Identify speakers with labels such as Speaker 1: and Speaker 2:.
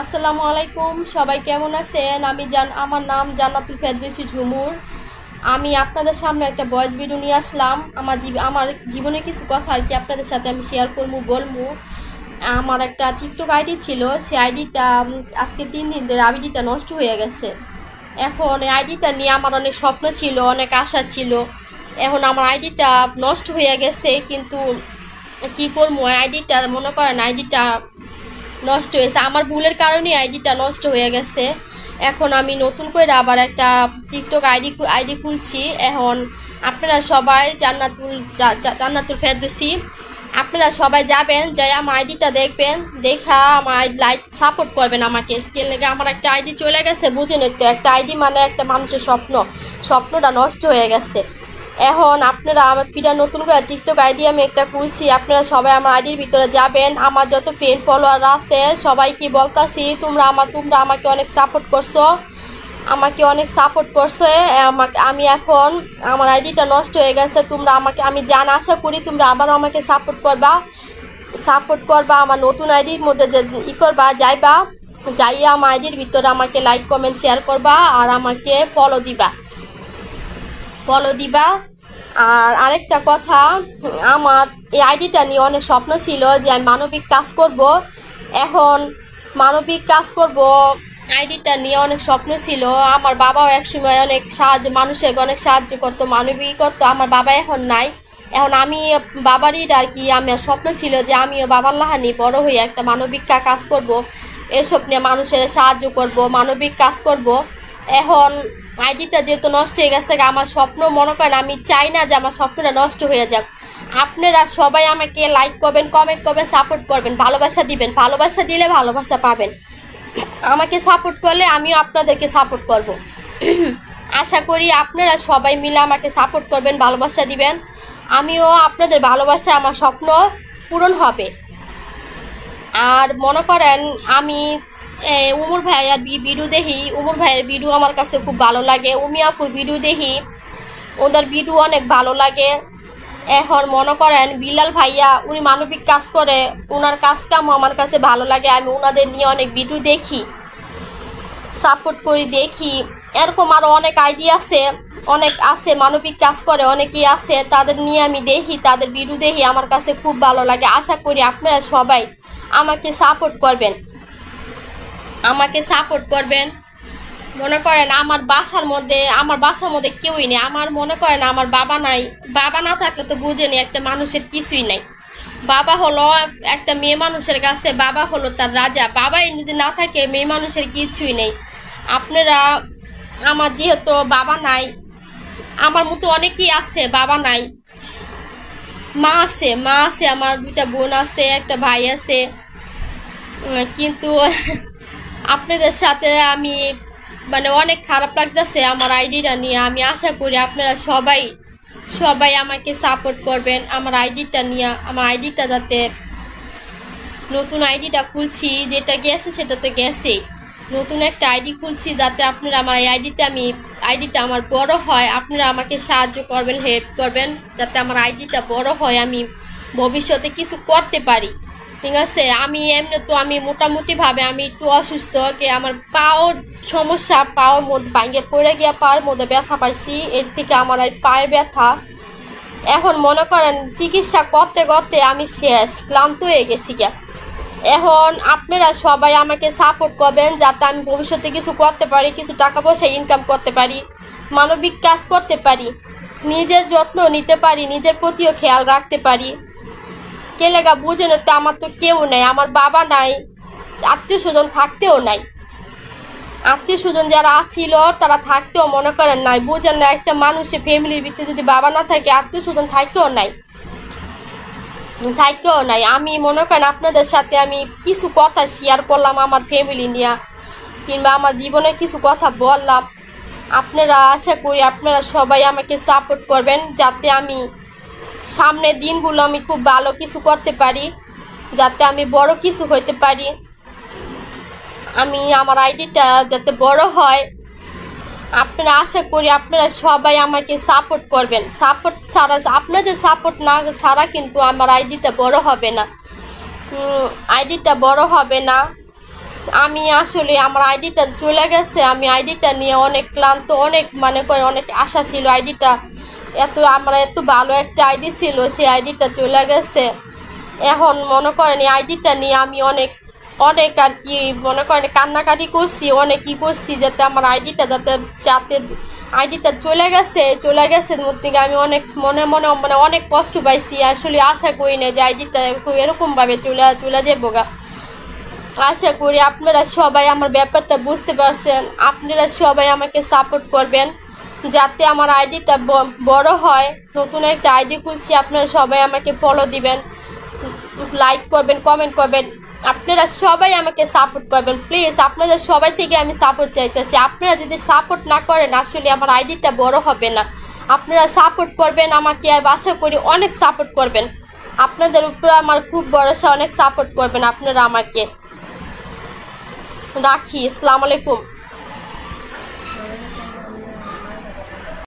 Speaker 1: আসসালামু আলাইকুম, সবাই কেমন আছেন? আমার নাম জান্নাতুল ফেরদৌসী ঝুমুর। আমি আপনাদের সামনে একটা ভয়েস ভিডিও নিয়ে আসলাম। আমার জীবনে কিছু কথা আর কি আপনাদের সাথে আমি শেয়ার করবো বলবো। আমার একটা টিকটক আইডি ছিল, সেই আইডিটা আজকে 3 দিন ধরে আইডিটা নষ্ট হয়ে গেছে। এখন এই আইডিটা নিয়ে আমার অনেক স্বপ্ন ছিল, অনেক আশা ছিল। এখন আমার আইডিটা নষ্ট হয়ে গেছে, কিন্তু কি করবো, আইডিটা মনে করেন আইডিটা নষ্ট হয়েছে, আমার ভুলের কারণে আইডিটা নষ্ট হয়ে গেছে। এখন আমি নতুন করে আবার একটা টিকটক আইডি খুলছি। এখন আপনারা সবাই জান্নাতুল ফেরদৌসী, আপনারা সবাই যাবেন, যাই আমার আইডিটা দেখবেন, দেখা আমার লাইক সাপোর্ট করবেন আমাকে। স্কেল লেগে আমার একটা আইডি চলে গেছে, বুঝেন তো, একটা আইডি মানে একটা মানুষের স্বপ্নটা নষ্ট হয়ে গেছে। এখন আপনারা আমার ফিরা নতুন করে টিকটক আইডি আমি একটা খুলছি, আপনারা সবাই আমার আইডির ভিতরে যাবেন। আমার যত ফ্রেন্ড ফলোয়ার আছে সবাইকে বলতাছি, তোমরা আমাকে অনেক সাপোর্ট করছো, আমি এখন আমার আইডিটা নষ্ট হয়ে গেছে, তোমরা আমাকে, আমি আশা করি তোমরা আবারও আমাকে সাপোর্ট করবা আমার নতুন আইডির মধ্যে যে যাইয়া আমার আইডির ভিতরে আমাকে লাইক কমেন্ট শেয়ার করবা আর আমাকে ফলো দিবা। আর আরেকটা কথা, আমার এই আইডিটা নিয়ে অনেক স্বপ্ন ছিল যে আমি মানবিক কাজ করব। এখন মানবিক কাজ করব আইডিটা নিয়ে অনেক স্বপ্ন ছিল। আমার বাবাও একসময় মানুষের অনেক সাহায্য করতো, মানবিক করতো। আমার বাবা এখন নাই। এখন আমি বাবারই আর কি, আমার স্বপ্ন ছিল যে আমিও বাবার লাহানি বড় হয়ে একটা মানবিক কাজ করব, এসব নিয়ে মানুষের সাহায্য করব, মানবিক কাজ করব। এখন আইডিটা যেহেতু নষ্ট হয়ে গেছে, আমার স্বপ্ন মনে করেন, আমি চাই না যে আমার স্বপ্নটা নষ্ট হয়ে যাক। আপনারা সবাই আমাকে লাইক করবেন, কমেন্ট করবেন, সাপোর্ট করবেন, ভালোবাসা দিবেন। ভালোবাসা দিলে ভালোবাসা পাবেন। আমাকে সাপোর্ট করলে আমিও আপনাদেরকে সাপোর্ট করব। আশা করি আপনারা সবাই মিলে আমাকে সাপোর্ট করবেন, ভালোবাসা দিবেন। আমিও আপনাদের ভালোবাসা, আমার স্বপ্ন পূরণ হবে। আর মনে করেন, আমি উমর ভাইয়ার ভিডিও দেখি, উমর ভাইয়ের ভিডিও আমার কাছে খুব ভালো লাগে। উমিয়াপুর ভিডিও দেখি, ওদের ভিডিও অনেক ভালো লাগে। এখন মনে করেন বিলাল ভাইয়া, উনি মানবিক কাজ করে, ওনার কাজ কাম আমার কাছে ভালো লাগে। আমি ওনাদের নিয়ে অনেক ভিডিও দেখি, সাপোর্ট করি, দেখি। এরকম আরও অনেক আইডিয়া আছে, অনেক আছে মানবিক কাজ করে, অনেকেই আছে, তাদের নিয়ে আমি দেখি, তাদের ভিডিও দেখি, আমার কাছে খুব ভালো লাগে। আশা করি আপনারা সবাই আমাকে সাপোর্ট করবেন। মনে করেন আমার বাসার মধ্যে কেউই নেই। আমার মনে করেন আমার বাবা নাই। বাবা না থাকলে তো বুঝেনি, একটা মানুষের কিছুই নাই। বাবা হলো একটা মেয়ে মানুষের কাছে, বাবা হলো তার রাজা। বাবাই যদি না থাকে, মেয়ে মানুষের কিছুই নেই। আপনারা, আমার যেহেতু বাবা নাই, আমার মতো অনেকেই আছে বাবা নাই, মা আছে, আমার 2টা বোন আছে, একটা ভাই আছে। কিন্তু আপনাদের সাথে আমি মানে অনেক খারাপ লাগতেছে আমার আইডিটা নিয়ে। আমি আশা করি আপনারা সবাই আমাকে সাপোর্ট করবেন আমার আইডিটা নিয়ে। আমার আইডিটা যাতে, নতুন আইডিটা খুলছি, যেটা গেছে সেটা তো গেছেই, নতুন একটা আইডি খুলছি, যাতে আপনারা আমার এই আইডিটা আমার বড় হয়। আপনারা আমাকে সাহায্য করবেন, হেল্প করবেন, যাতে আমার আইডিটা বড় হয়, আমি ভবিষ্যতে কিছু করতে পারি। ঠিক আছে, আমি মোটামুটিভাবে আমি একটু অসুস্থ, আমার সমস্যা, পাওয়ার মধ্যে ভাঙে পড়ে গিয়ে পায়ের মধ্যে ব্যথা পাইছি, এর থেকে আমার এই পায়ের ব্যথা। এখন মনে করেন চিকিৎসা করতে করতে আমি শেষ, ক্লান্ত হয়ে গেছি গিয়া। এখন আপনারা সবাই আমাকে সাপোর্ট করবেন, যাতে আমি ভবিষ্যতে কিছু করতে পারি, কিছু টাকা পয়সা ইনকাম করতে পারি, মানবিক কাজ করতে পারি, নিজের যত্ন নিতে পারি, নিজের প্রতিও খেয়াল রাখতে পারি। কে লেগা বুঝেন তো, আমার তো কেউ নাই, আমার বাবা নাই, আত্মীয় স্বজন থাকতেও নাই। আত্মীয় স্বজন যারা ছিল তারা থাকতেও মনে করেন নাই, বুঝেন না, একটা মানুষের ফ্যামিলির ভিতরে যদি বাবা না থাকে, আত্মীয় স্বজন থাকতেও নাই। আমি মনে করেন আপনাদের সাথে আমি কিছু কথা শেয়ার করলাম আমার ফ্যামিলি নিয়ে, কিংবা আমার জীবনের কিছু কথা বললাম। আপনারা, আশা করি আপনারা সবাই আমাকে সাপোর্ট করবেন, যাতে আমি সামনের দিনগুলো আমি খুব ভালো কিছু করতে পারি, যাতে আমি বড় কিছু হইতে পারি। আমার আইডিটা যাতে বড় হয়, আপনারা, আশা করি আপনারা সবাই আমাকে সাপোর্ট করবেন। আপনাদের সাপোর্ট না ছাড়া কিন্তু আমার আইডিটা বড় হবে না। আমি আসলে আমার আইডিটা চলে গেছে, আমি আইডিটা নিয়ে অনেক ক্লান্ত, অনেক মনে করে অনেক আশা ছিল আইডিটা এত ভালো একটা আইডি ছিল, সেই আইডিটা চলে গেছে। এখন মনে করেন এই আইডিটা নিয়ে আমি অনেক অনেক আর কি মনে করেন কান্নাকাটি করছি, অনেক ই করছি যাতে আমার আইডিটা যাতে যাতে আইডিটা চলে গেছে মধ্যে আমি অনেক মনে মনে মানে অনেক কষ্ট পাইছি। আসলে আশা করি না যে আইডিটা এরকমভাবে চলে যাবো গা। আশা করি আপনারা সবাই আমার ব্যাপারটা বুঝতে পারছেন, আপনারা সবাই আমাকে সাপোর্ট করবেন যাতে আমার আইডিটা বড় হয়। নতুন একটা আইডি খুলছি, আপনারা সবাই আমাকে ফলো দিবেন, লাইক করবেন, কমেন্ট করবেন, আপনারা সবাই আমাকে সাপোর্ট করবেন প্লিজ। আপনাদের সবাই থেকে আমি সাপোর্ট চাইতেছি। আপনারা যদি সাপোর্ট না করেন আসলে আমার আইডিটা বড় হবে না। আপনারা সাপোর্ট করবেন আমাকে, আর আশা করি অনেক সাপোর্ট করবেন। আপনাদের উপর আমার খুব ভরসা, অনেক সাপোর্ট করবেন আপনারা আমাকে। রাখি। আসসালামু আলাইকুম।